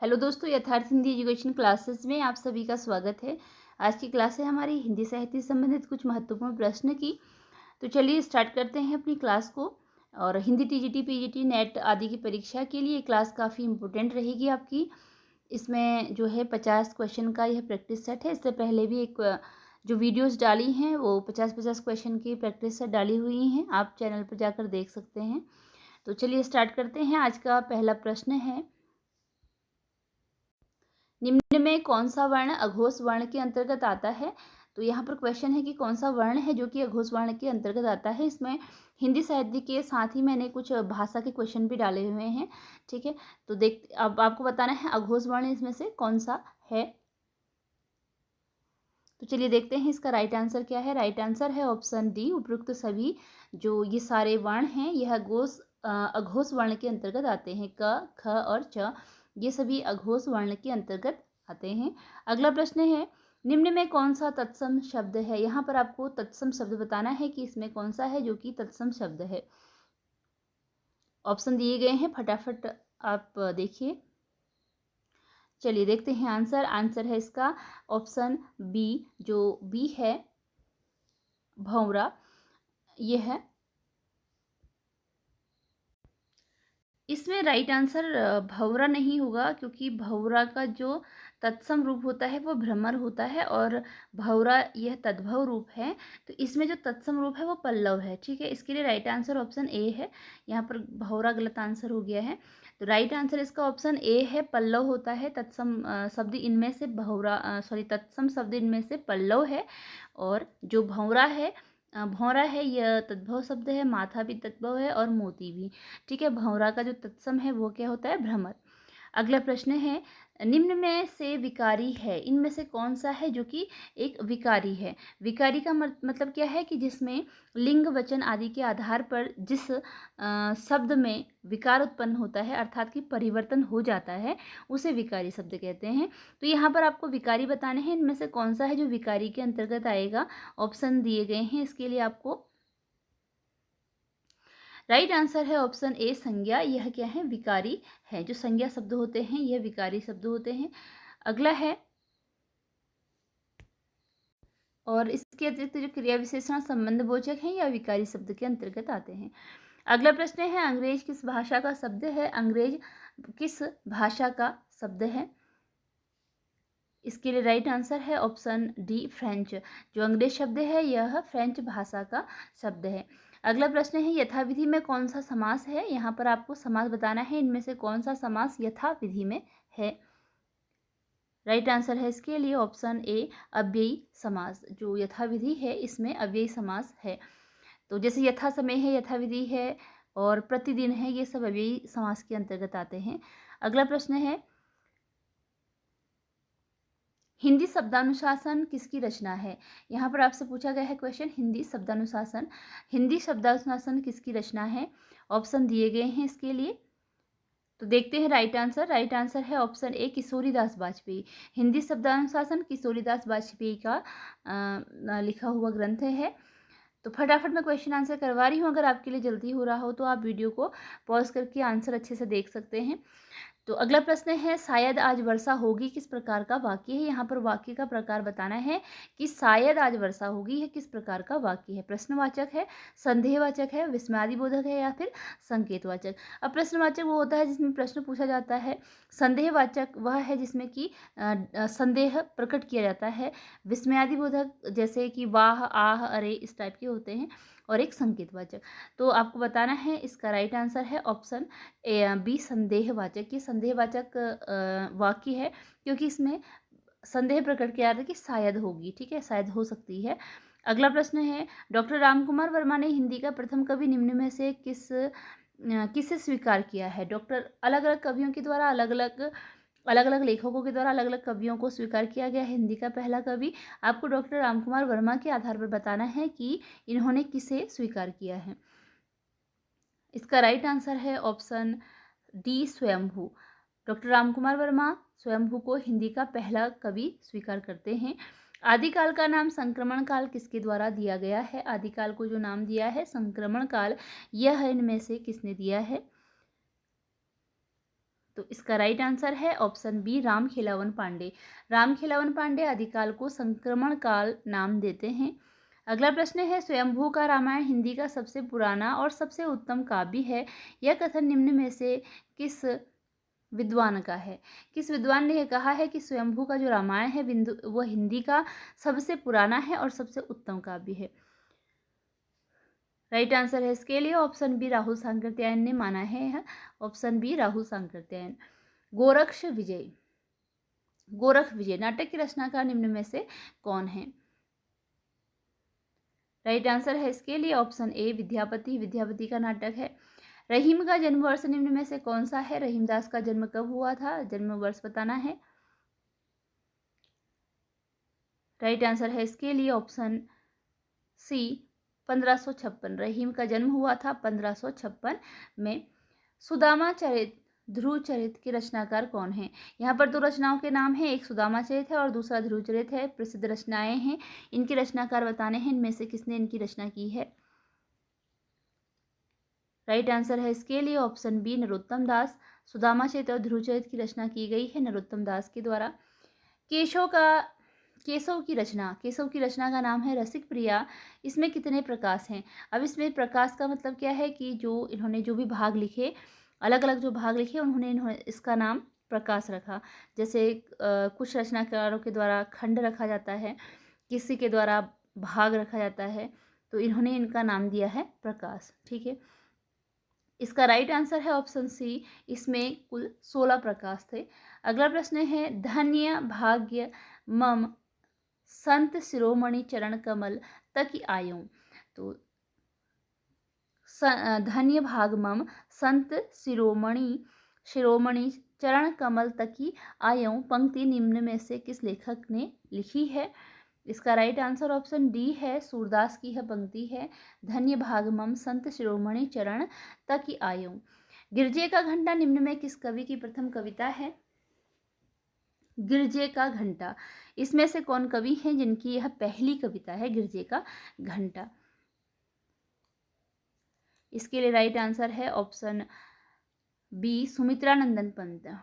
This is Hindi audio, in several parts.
हेलो दोस्तों, यथार्थ हिंदी एजुकेशन क्लासेस में आप सभी का स्वागत है। आज की क्लास है हमारी हिंदी साहित्य से संबंधित कुछ महत्वपूर्ण प्रश्न की। तो चलिए स्टार्ट करते हैं अपनी क्लास को। और हिंदी टीजीटी, पीजीटी, नेट आदि की परीक्षा के लिए क्लास काफ़ी इंपॉर्टेंट रहेगी आपकी। इसमें जो है 50 क्वेश्चन का यह प्रैक्टिस सेट है। इससे पहले भी एक जो वीडियोस डाली हैं वो 50-50 क्वेश्चन की प्रैक्टिस सेट डाली हुई हैं, आप चैनल पर जाकर देख सकते हैं। तो चलिए स्टार्ट करते हैं। आज का पहला प्रश्न है, निम्न में कौन सा वर्ण अघोष वर्ण के अंतर्गत आता है। तो यहाँ पर क्वेश्चन है कि कौन सा वर्ण है जो कि अघोष वर्ण के अंतर्गत आता है। इसमें हिंदी साहित्य के साथ ही मैंने कुछ भाषा के क्वेश्चन भी डाले हुए हैं। ठीक है, तो देख अब आपको बताना है अघोष वर्ण इसमें से कौन सा है। तो चलिए देखते हैं इसका राइट आंसर क्या है। राइट आंसर है ऑप्शन डी। उपरोक्त सभी जो ये सारे वर्ण हैं यह अघोष वर्ण के अंतर्गत आते हैं। क, ख और च ये सभी अघोष वर्ण के अंतर्गत आते हैं। अगला प्रश्न है, निम्न में कौन सा तत्सम शब्द है। यहाँ पर आपको तत्सम शब्द बताना है कि इसमें कौन सा है जो कि तत्सम शब्द है। ऑप्शन दिए गए हैं, फटाफट आप देखिए। चलिए देखते हैं आंसर। आंसर है इसका ऑप्शन बी। जो बी है भंवरा, ये है। इसमें राइट आंसर भंवरा नहीं होगा, क्योंकि भंवरा का जो तत्सम रूप होता है वो भ्रमर होता है और भंवरा यह तद्भव रूप है। तो इसमें जो तत्सम रूप है वो पल्लव है। ठीक है, इसके लिए राइट आंसर ऑप्शन ए है। यहाँ पर भंवरा गलत आंसर हो गया है। तो राइट आंसर इसका ऑप्शन ए है, पल्लव होता है। तत्सम शब्द इनमें से तत्सम शब्द इनमें से पल्लव है। और जो भंवरा है, भौरा है, यह तद्भव शब्द है। माथा भी तद्भव है और मोती भी। ठीक है, भंवरा का जो तत्सम है वो क्या होता है, भ्रमर। अगला प्रश्न है, निम्न में से विकारी है, इनमें से कौन सा है जो कि एक विकारी है। विकारी का मतलब क्या है कि जिसमें लिंग वचन आदि के आधार पर जिस शब्द में विकार उत्पन्न होता है, अर्थात कि परिवर्तन हो जाता है, उसे विकारी शब्द कहते हैं। तो यहाँ पर आपको विकारी बताने हैं, इनमें से कौन सा है जो विकारी के अंतर्गत आएगा। ऑप्शन दिए गए हैं, इसके लिए आपको राइट आंसर है ऑप्शन ए, संज्ञा। यह क्या है, विकारी है। जो संज्ञा शब्द होते हैं यह विकारी शब्द होते हैं। अगला है, और इसके अतिरिक्त जो क्रिया विशेषण संबंध बोचक हैं यह विकारी शब्द के अंतर्गत आते हैं। अगला प्रश्न है, अंग्रेज किस भाषा का शब्द है। अंग्रेज किस भाषा का शब्द है। इसके लिए राइट आंसर है ऑप्शन डी, फ्रेंच। जो अंग्रेज शब्द है यह फ्रेंच भाषा का शब्द है। अगला प्रश्न है, यथाविधि में कौन सा समास है। यहाँ पर आपको समास बताना है, इनमें से कौन सा समास यथाविधि में है। राइट आंसर है इसके लिए ऑप्शन ए, अव्ययी समास। जो यथाविधि है इसमें अव्ययी समास है। तो जैसे यथा समय है, यथाविधि है और प्रतिदिन है, ये सब अव्ययी समास के अंतर्गत आते हैं। अगला प्रश्न है, हिंदी शब्दानुशासन किसकी रचना है। यहाँ पर आपसे पूछा गया है क्वेश्चन, हिंदी शब्दानुशासन। हिंदी शब्दानुशासन किसकी रचना है। ऑप्शन दिए गए हैं इसके लिए, तो देखते हैं राइट आंसर। राइट आंसर है ऑप्शन ए, किशोरीदास वाजपेयी। हिंदी शब्दानुशासन किशोरीदास वाजपेयी का लिखा हुआ ग्रंथ है। तो फटाफट मैं क्वेश्चन आंसर करवा रही हूँ। अगर आपके लिए जल्दी हो रहा हो तो आप वीडियो को पॉज करके आंसर अच्छे से देख सकते हैं। तो अगला प्रश्न है, शायद आज वर्षा होगी किस प्रकार का वाक्य है। यहाँ पर वाक्य का प्रकार बताना है कि शायद आज वर्षा होगी, है किस प्रकार का वाक्य है। प्रश्नवाचक है, संदेहवाचक है, विस्मयादिबोधक है या फिर संकेतवाचक। अब प्रश्नवाचक वो होता है जिसमें प्रश्न पूछा जाता है। संदेहवाचक वह है जिसमें कि संदेह प्रकट किया जाता है। विस्मयादिबोधक जैसे कि वाह, आह, अरे, इस टाइप के होते हैं। और एक संकेतवाचक। तो आपको बताना है, इसका राइट आंसर है ऑप्शन बी, संदेहवाचक। ये संदेहवाचक वाक्य है क्योंकि इसमें संदेह प्रकट किया जाता है कि शायद होगी। ठीक है, शायद हो सकती है। अगला प्रश्न है, डॉक्टर रामकुमार वर्मा ने हिंदी का प्रथम कवि निम्न में से किसे स्वीकार किया है। डॉक्टर अलग अलग कवियों के द्वारा अलग अलग लेखकों के द्वारा अलग अलग कवियों को स्वीकार किया गया है हिंदी का पहला कवि। आपको डॉक्टर रामकुमार वर्मा के आधार पर बताना है कि इन्होंने किसे स्वीकार किया है। इसका राइट आंसर है ऑप्शन डी, स्वयंभू। डॉक्टर रामकुमार वर्मा स्वयंभू को हिंदी का पहला कवि स्वीकार करते हैं। आदिकाल का नाम संक्रमण काल किसके द्वारा दिया गया है। आदिकाल को जो नाम दिया है संक्रमण काल, यह इनमें से किसने दिया है। तो इसका राइट आंसर है ऑप्शन बी राम खिलावन पांडे। राम खिलावन पांडे आदिकाल को संक्रमण काल नाम देते हैं। अगला प्रश्न है, स्वयंभू का रामायण हिंदी का सबसे पुराना और सबसे उत्तम काव्य है। यह कथन निम्न में से किस विद्वान का है? किस विद्वान ने यह कहा है कि स्वयंभू का जो रामायण है वह हिंदी का सबसे पुराना है और सबसे उत्तम काव्य है? राइट आंसर है इसके लिए ऑप्शन बी राहुल सांकृत्यायन ने माना है। Option B Rahul Sankrityayan. गोरक्ष विजय, गोरख विजय नाटक की रचनाकार निम्न में से कौन है? राइट आंसर है इसके लिए ऑप्शन ए विद्यापति। विद्यापति का नाटक है। रहीम का जन्म वर्ष निम्न में से कौन सा है? रहीमदास का जन्म कब हुआ था? जन्म वर्ष बताना है। राइट आंसर है इसके लिए ऑप्शन सी 1556। रहीम का जन्म हुआ था 1556 में। सुदामा चरित, ध्रुव चरित के रचनाकार कौन है? यहाँ पर दो रचनाओं के नाम हैं, एक सुदामा चरित है और दूसरा ध्रुव चरित है। प्रसिद्ध रचनाएं हैं, इनके रचनाकार बताने हैं, इनमें से किसने इनकी रचना की है? राइट आंसर है इसके लिए ऑप्शन बी नरोत्तम दास। सुदामा चरित और ध्रुव चरित की रचना की गई है नरोत्तम दास के द्वारा। केशव की रचना का नाम है रसिक प्रिया। इसमें कितने प्रकाश हैं? अब इसमें प्रकाश का मतलब क्या है कि इन्होंने जो भी भाग लिखे, अलग अलग जो भाग लिखे, उन्होंने इसका नाम प्रकाश रखा। जैसे कुछ रचनाकारों के द्वारा खंड रखा जाता है, किसी के द्वारा भाग रखा जाता है, तो इन्होंने इनका नाम दिया है प्रकाश। ठीक है, इसका राइट आंसर है ऑप्शन सी। इसमें कुल 16 प्रकाश थे। अगला प्रश्न है, धन्य भाग्य मम संत शिरोमणि चरण कमल तक आयूं। तो धन्य भाग मम संत शिरोमणि चरण कमल तकी आयूं पंक्ति निम्न में से किस लेखक ने लिखी है? इसका राइट आंसर ऑप्शन डी है, सूरदास की यह पंक्ति है। धन्य भाग मम संत शिरोमणि चरण तकी आयूं। गिरजे का घंटा निम्न में किस कवि की प्रथम कविता है? गिरजे का घंटा, इसमें से कौन कवि हैं जिनकी यह पहली कविता है गिरजे का घंटा? इसके लिए राइट आंसर है ऑप्शन बी सुमित्रानंदन पंत।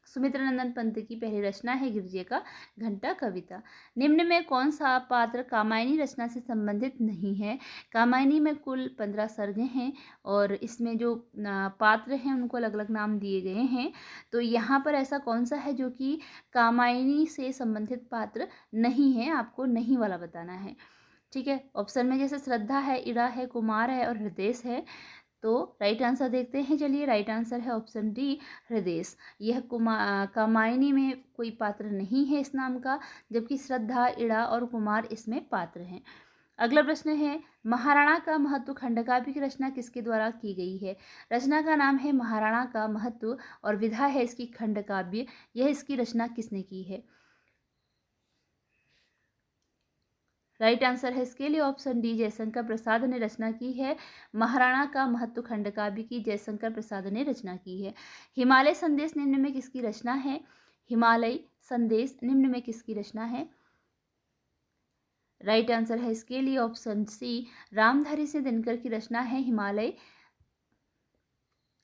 सुमित्रानंदन पंत की पहली रचना है गिरजे का घंटा कविता। निम्न में कौन सा पात्र कामायनी रचना से संबंधित नहीं है? कामायनी में कुल 15 सर्ग हैं और इसमें जो पात्र हैं उनको अलग अलग नाम दिए गए हैं। तो यहाँ पर ऐसा कौन सा है जो कि कामायनी से संबंधित पात्र नहीं है? आपको नहीं वाला बताना है। ठीक है, ऑप्शन में जैसे श्रद्धा है, इड़ा है, कुमार है और हृदय है। तो राइट आंसर देखते हैं। चलिए, राइट आंसर है ऑप्शन डी हृदय। यह कामायनी में कोई पात्र नहीं है इस नाम का, जबकि श्रद्धा, इड़ा और कुमार इसमें पात्र हैं। अगला प्रश्न है, महाराणा का महत्व खंडकाव्य की रचना किसके द्वारा की गई है? रचना का नाम है महाराणा का महत्व और विधा है इसकी खंडकाव्य। यह इसकी रचना किसने की है? राइट आंसर है इसके लिए ऑप्शन डी जयशंकर प्रसाद ने रचना की है। महाराणा का महत्व खंडकाव्य की जयशंकर प्रसाद ने रचना की है। हिमालय संदेश निम्न में किसकी रचना है? हिमालय संदेश निम्न में किसकी रचना है? राइट आंसर है इसके लिए ऑप्शन सी रामधारी सिंह दिनकर की रचना है हिमालय।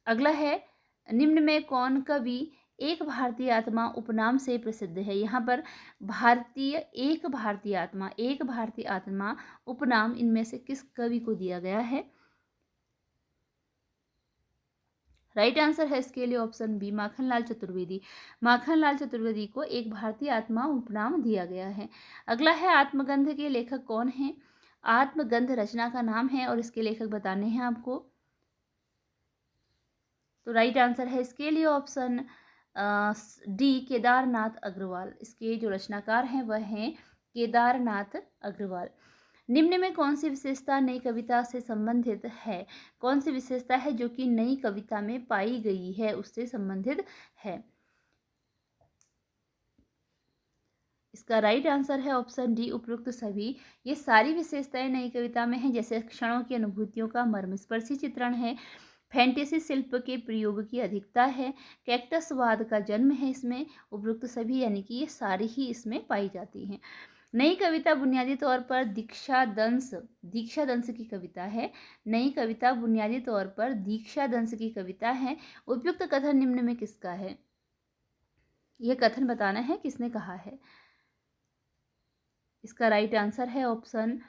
अगला है, निम्न में कौन कवि एक भारतीय आत्मा उपनाम से प्रसिद्ध है? यहाँ पर एक भारतीय आत्मा उपनाम इनमें से किस कवि को दिया गया है? राइट आंसर है इसके लिए ऑप्शन बी माखनलाल चतुर्वेदी। माखनलाल चतुर्वेदी को एक भारतीय आत्मा उपनाम दिया गया है। अगला है, आत्मगंध के लेखक कौन हैं? आत्मगंध रचना का नाम है और इसके लेखक बताने हैं आपको। तो राइट आंसर है इसके लिए ऑप्शन डी केदारनाथ अग्रवाल। इसके जो रचनाकार हैं वह हैं केदारनाथ अग्रवाल। निम्न में कौन सी विशेषता नई कविता से संबंधित है? कौन सी विशेषता है जो कि नई कविता में पाई गई है, उससे संबंधित है? इसका राइट आंसर है ऑप्शन डी उपरोक्त सभी। ये सारी विशेषताएं नई कविता में हैं, जैसे क्षणों की अनुभूतियों का मर्मस्पर्शी चित्रण है, फैंटेसी शिल्प के प्रयोग की अधिकता है, कैक्टसवाद का जन्म है इसमें, उपरोक्त सभी, यानी कि ये सारी ही इसमें पाई जाती हैं। नई कविता बुनियादी तौर पर दीक्षादंश की कविता है। नई कविता बुनियादी तौर पर दीक्षादंश की कविता है। उपयुक्त कथन निम्न में किसका है? यह कथन बताना है किसने कहा है। इसका राइट आंसर है ऑप्शन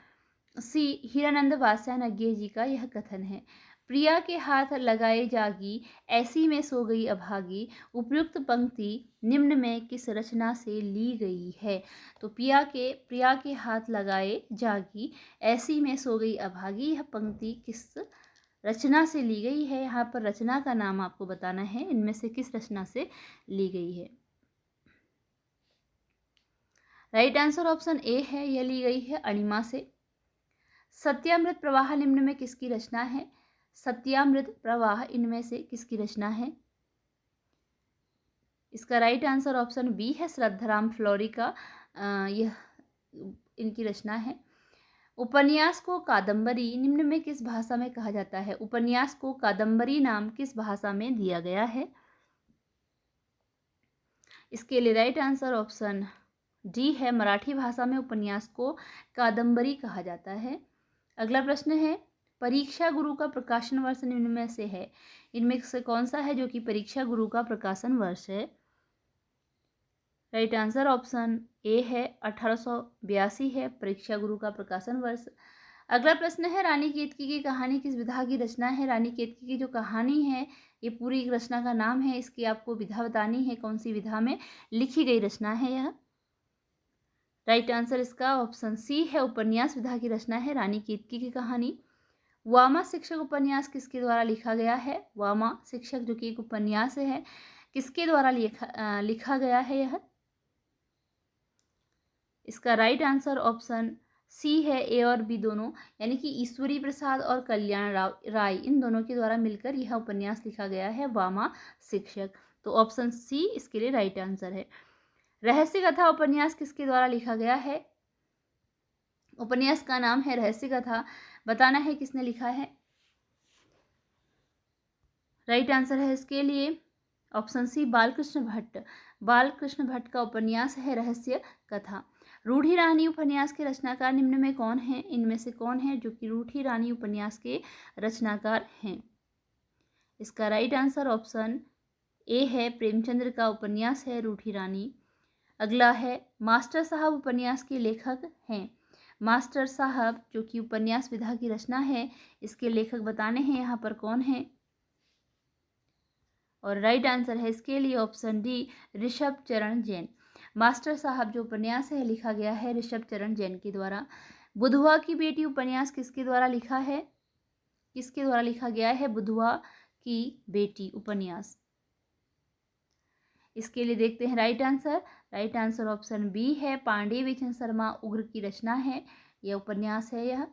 सी, हीरानंद वात्स्यायन जी का यह कथन है। प्रिया के हाथ लगाए जागी, ऐसी में सो गई अभागी। उपयुक्त पंक्ति निम्न में किस रचना से ली गई है? तो प्रिया के हाथ लगाए जागी, ऐसी में सो गई अभागी, यह पंक्ति किस रचना से ली गई है? यहाँ पर रचना का नाम आपको बताना है, इनमें से किस रचना से ली गई है। राइट आंसर ऑप्शन ए है, यह ली गई है अणिमा से। सत्यामृत प्रवाह निम्न में किसकी रचना है? सत्यामृत प्रवाह इनमें से किसकी रचना है? इसका राइट आंसर ऑप्शन बी है, श्रद्धाराम फ्लोरी का यह इनकी रचना है। उपन्यास को कादंबरी निम्न में किस भाषा में कहा जाता है? उपन्यास को कादंबरी नाम किस भाषा में दिया गया है? इसके लिए राइट आंसर ऑप्शन डी है, मराठी भाषा में उपन्यास को कादंबरी कहा जाता है। अगला प्रश्न है, परीक्षा गुरु का प्रकाशन वर्ष निम्न में से है। इनमें से कौन सा है जो कि परीक्षा गुरु का प्रकाशन वर्ष है? राइट आंसर ऑप्शन ए है, 1882 है परीक्षा गुरु का प्रकाशन वर्ष। अगला प्रश्न है, रानी केतकी की कहानी किस विधा की रचना है? रानी केतकी की जो कहानी है ये पूरी रचना का नाम है, इसकी आपको विधा बतानी है, कौन सी विधा में लिखी गई रचना है यह। राइट आंसर इसका ऑप्शन सी है, उपन्यास विधा की रचना है रानी केतकी की कहानी। वामा शिक्षक उपन्यास किसके द्वारा लिखा गया है? वामा शिक्षक जो कि एक उपन्यास है, किसके द्वारा लिखा गया है यह? इसका राइट आंसर ऑप्शन सी है, ए और बी दोनों, यानी कि ईश्वरी प्रसाद और कल्याण राय इन दोनों के द्वारा मिलकर यह उपन्यास लिखा गया है, वामा शिक्षक। तो ऑप्शन सी इसके लिए राइट आंसर है। रहस्य कथा उपन्यास किसके द्वारा लिखा गया है? उपन्यास का नाम है रहस्य कथा, बताना है किसने लिखा है। राइट आंसर है इसके लिए ऑप्शन सी, बालकृष्ण भट्ट। बालकृष्ण भट्ट का उपन्यास है रहस्य कथा। रूठी रानी उपन्यास के रचनाकार निम्न में कौन है? इनमें से कौन है जो कि रूठी रानी उपन्यास के रचनाकार हैं? इसका राइट आंसर ऑप्शन ए है, प्रेमचंद्र का उपन्यास है रूठी रानी। अगला है, मास्टर साहब उपन्यास के लेखक हैं। मास्टर साहब जो कि उपन्यास विधा की रचना है, इसके लेखक बताने हैं यहाँ पर कौन है। और राइट आंसर है इसके लिए ऑप्शन डी, ऋषभ चरण जैन। मास्टर साहब जो उपन्यास है लिखा गया है ऋषभ चरण जैन के द्वारा। बुधवा की बेटी उपन्यास किसके द्वारा लिखा है? किसके द्वारा लिखा गया है बुधवा की बेटी उपन्यास? इसके लिए देखते हैं right answer. Right answer option B है, पांडे विचन शर्मा उग्र की रचना है, यह उपन्यास है यह।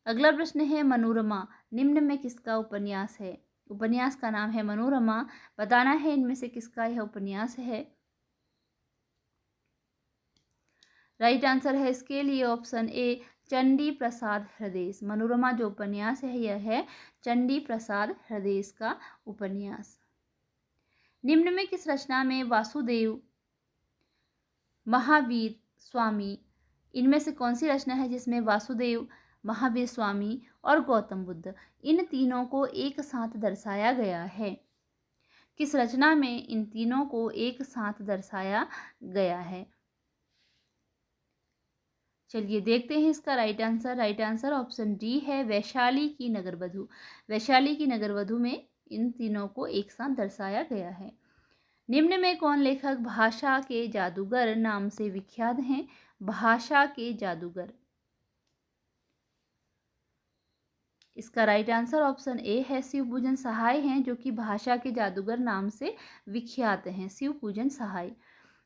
अगला प्रश्न है, मनोरमा निम्न में किसका उपन्यास है? उपन्यास का नाम है मनोरमा, बताना है इनमें से किसका यह उपन्यास है। राइट आंसर है इसके लिए ऑप्शन ए, चंडी प्रसाद हृदय। मनोरमा जो उपन्यास है यह है चंडी प्रसाद हृदय का उपन्यास। निम्न में किस रचना में वासुदेव, महावीर स्वामी, इनमें से कौन सी रचना है जिसमें वासुदेव, महावीर स्वामी और गौतम बुद्ध इन तीनों को एक साथ दर्शाया गया है? किस रचना में इन तीनों को एक साथ दर्शाया गया है? चलिए देखते हैं इसका right answer. Right answer option D है, वैशाली की नगरवधु। वैशाली की नगरवधु में इन तीनों को एक साथ दर्शाया गया है। निम्न में कौन लेखक भाषा के जादूगर नाम से विख्यात हैं? भाषा के जादूगर, इसका राइट आंसर ऑप्शन ए है, शिवपूजन सहाय हैं जो कि भाषा के जादूगर नाम से विख्यात हैं, शिवपूजन सहाय।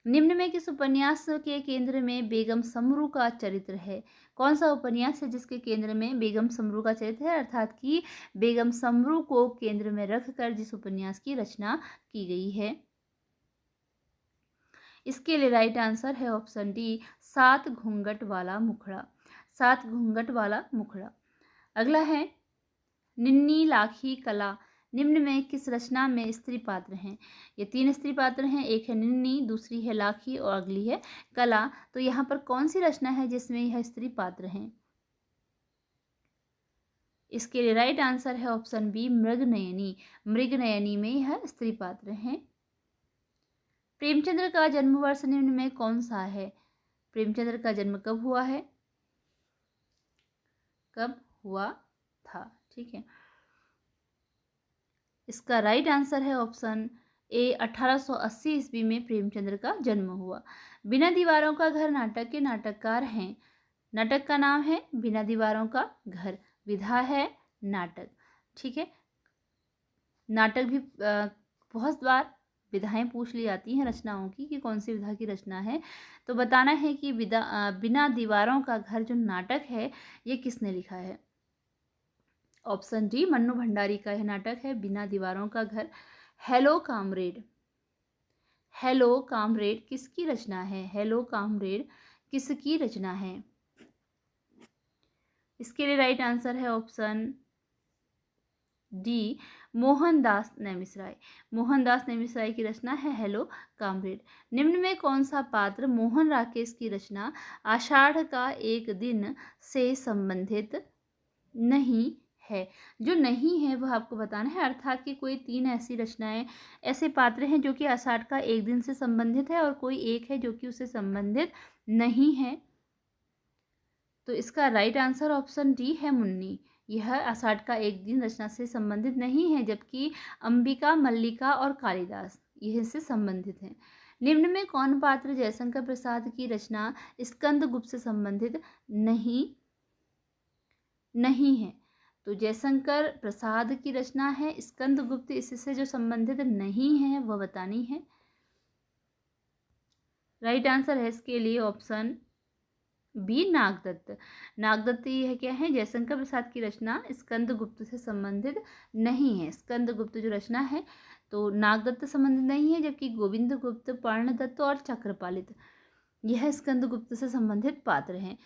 निम्न में किस उपन्यास के केंद्र में बेगम समरू का चरित्र है? कौन सा उपन्यास है जिसके केंद्र में बेगम समरू का चरित्र है, अर्थात कि बेगम समरू को केंद्र में रखकर जिस उपन्यास की रचना की गई है? इसके लिए राइट आंसर है ऑप्शन डी, सात घूंघट वाला मुखड़ा। सात घूंघट वाला मुखड़ा। अगला है, निन्नी लाखी कला निम्न में किस रचना में स्त्री पात्र हैं? ये 3 स्त्री पात्र हैं, एक है निन्नी, दूसरी है लाखी और अगली है कला। तो यहाँ पर कौन सी रचना है जिसमें यह स्त्री पात्र हैं? इसके लिए राइट आंसर है ऑप्शन बी मृगनयनी। मृगनयनी में यह स्त्री पात्र हैं। प्रेमचंद्र का जन्म वर्ष निम्न में कौन सा है? प्रेमचंद्र का जन्म कब हुआ है? कब हुआ था? ठीक है, इसका राइट आंसर है ऑप्शन ए 1880 ईस्वी में प्रेमचंद्र का जन्म हुआ। बिना दीवारों का घर नाटक के नाटककार हैं। नाटक का नाम है बिना दीवारों का घर, विधा है नाटक। ठीक है, नाटक भी बहुत बार विधाएं पूछ ली जाती हैं रचनाओं की कि कौन सी विधा की रचना है। तो बताना है कि बिना दीवारों का घर जो नाटक है ये किसने लिखा है? ऑप्शन डी मन्नू भंडारी का यह नाटक है बिना दीवारों का घर। हेलो कामरेड, हेलो कामरेड किसकी रचना है? हेलो कामरेड किसकी रचना है? इसके लिए राइट आंसर है ऑप्शन डी मोहनदास नेमिसराय। मोहनदास नेमिसराय की रचना है हेलो कामरेड। निम्न में कौन सा पात्र मोहन राकेश की रचना आषाढ़ का एक दिन से संबंधित नहीं है? जो नहीं है वह आपको बताना है, अर्थात कि कोई 3 ऐसी रचनाएं, ऐसे पात्र हैं जो कि आषाढ़ का एक दिन से संबंधित है और कोई एक है जो कि उससे संबंधित नहीं है। तो इसका राइट आंसर ऑप्शन डी है मुन्नी। यह आषाढ़ का एक दिन रचना से संबंधित नहीं है, जबकि अंबिका, मल्लिका और कालिदास यह से संबंधित हैं। निम्न में कौन पात्र जयशंकर प्रसाद की रचना स्कंदगुप्त से संबंधित नहीं है? तो जयशंकर प्रसाद की रचना है स्कंदगुप्त, इससे जो संबंधित नहीं है वह बतानी है। राइट आंसर है इसके लिए ऑप्शन बी नागदत्त। नागदत्त यह क्या है? जयशंकर प्रसाद की रचना स्कंदगुप्त से संबंधित नहीं है। स्कंदगुप्त जो रचना है तो नागदत्त संबंधित नहीं है, जबकि गोविंदगुप्त, पर्णदत्त और चक्रपालित यह स्कंदगुप्त से संबंधित पात्र हैं।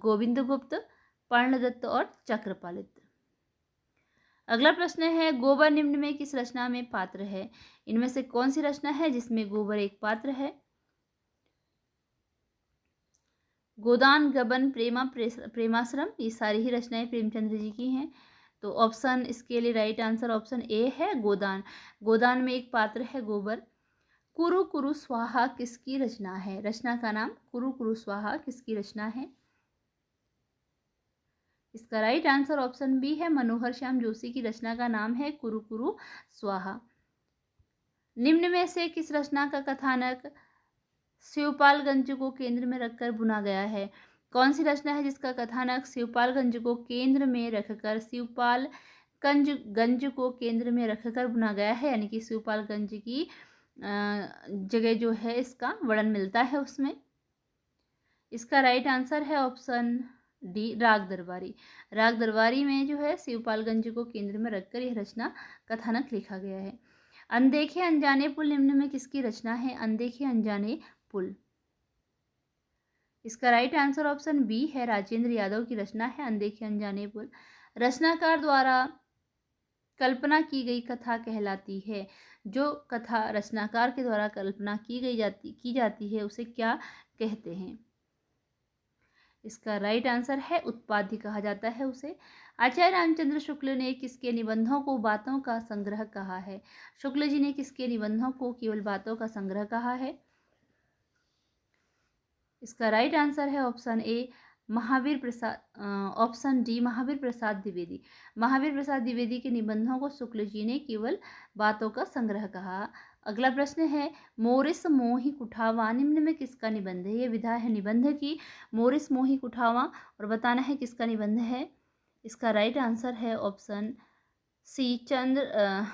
गोविंदगुप्त, पर्णदत्त और चक्रपालित। अगला प्रश्न है गोबर निम्न में किस रचना में पात्र है? इनमें से कौन सी रचना है जिसमें गोबर एक पात्र है? गोदान, गबन, प्रेमाश्रम ये सारी ही रचनाएं प्रेमचंद्र जी की हैं। तो ऑप्शन इसके लिए राइट आंसर ऑप्शन ए है गोदान। गोदान में एक पात्र है गोबर। कुरु कुरु स्वाहा किसकी रचना है? रचना का नाम कुरु कुरु स्वाहा किसकी रचना है? इसका राइट आंसर ऑप्शन बी है मनोहर श्याम जोशी की रचना का नाम है कुरु कुरु स्वाहा। निम्न में से किस रचना का कथानक शिवपालगंज को केंद्र में रखकर बुना गया है? कौन सी रचना है जिसका कथानक शिवपालगंज को केंद्र में रखकर गंज को केंद्र में रखकर बुना गया है, यानी कि शिवपालगंज की जगह जो है इसका वर्णन मिलता है उसमें। इसका राइट आंसर है ऑप्शन डी राग दरबारी। राग दरबारी में जो है शिवपालगंज को केंद्र में रखकर यह रचना कथानक लिखा गया है। अनदेखे अनजाने पुल निम्न में किसकी रचना है? अनदेखे अनजाने पुल। इसका राइट आंसर ऑप्शन बी है राजेंद्र यादव की रचना है अनदेखे अनजाने पुल। रचनाकार द्वारा कल्पना की गई कथा कहलाती है। जो कथा रचनाकार के द्वारा कल्पना की जाती है उसे क्या कहते हैं? इसका राइट आंसर है उत्पाद्य कहा जाता है उसे। आचार्य रामचंद्र शुक्ल ने किसके निबंधों को बातों का संग्रह कहा है? शुक्ल जी ने किसके निबंधों को केवल बातों का संग्रह कहा है? इसका राइट आंसर है option A Mahavir Prasad, option D Mahavir Prasad Dwivedi. Mahavir Prasad Dwivedi के निबंधों को शुक्ल जी ने केवल बातों का संग्रह कहा। अगला प्रश्न है मोरिस मोहि कुठावा निम्न में किसका निबंध है? ये विधा है निबंध की। मोरिस मोहि कुठावा और बताना है किसका निबंध है। इसका राइट आंसर है ऑप्शन सी चंद्र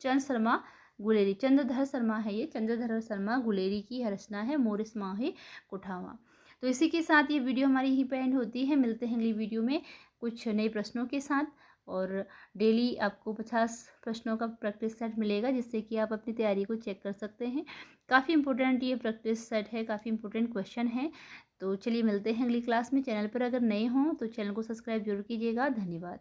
शर्मा गुलेरी। चंद्रधर शर्मा है ये, चंद्रधर शर्मा गुलेरी की रचना है मोरिस मोहि कुठावा। तो इसी के साथ ये वीडियो हमारी यहीं पे एंड होती है। मिलते हैं अगली वीडियो में कुछ नए प्रश्नों के साथ, और डेली आपको 50 प्रश्नों का प्रैक्टिस सेट मिलेगा जिससे कि आप अपनी तैयारी को चेक कर सकते हैं। काफ़ी इंपॉर्टेंट ये प्रैक्टिस सेट है, काफ़ी इंपॉर्टेंट क्वेश्चन है। तो चलिए मिलते हैं अगली क्लास में। चैनल पर अगर नए हों तो चैनल को सब्सक्राइब जरूर कीजिएगा। धन्यवाद।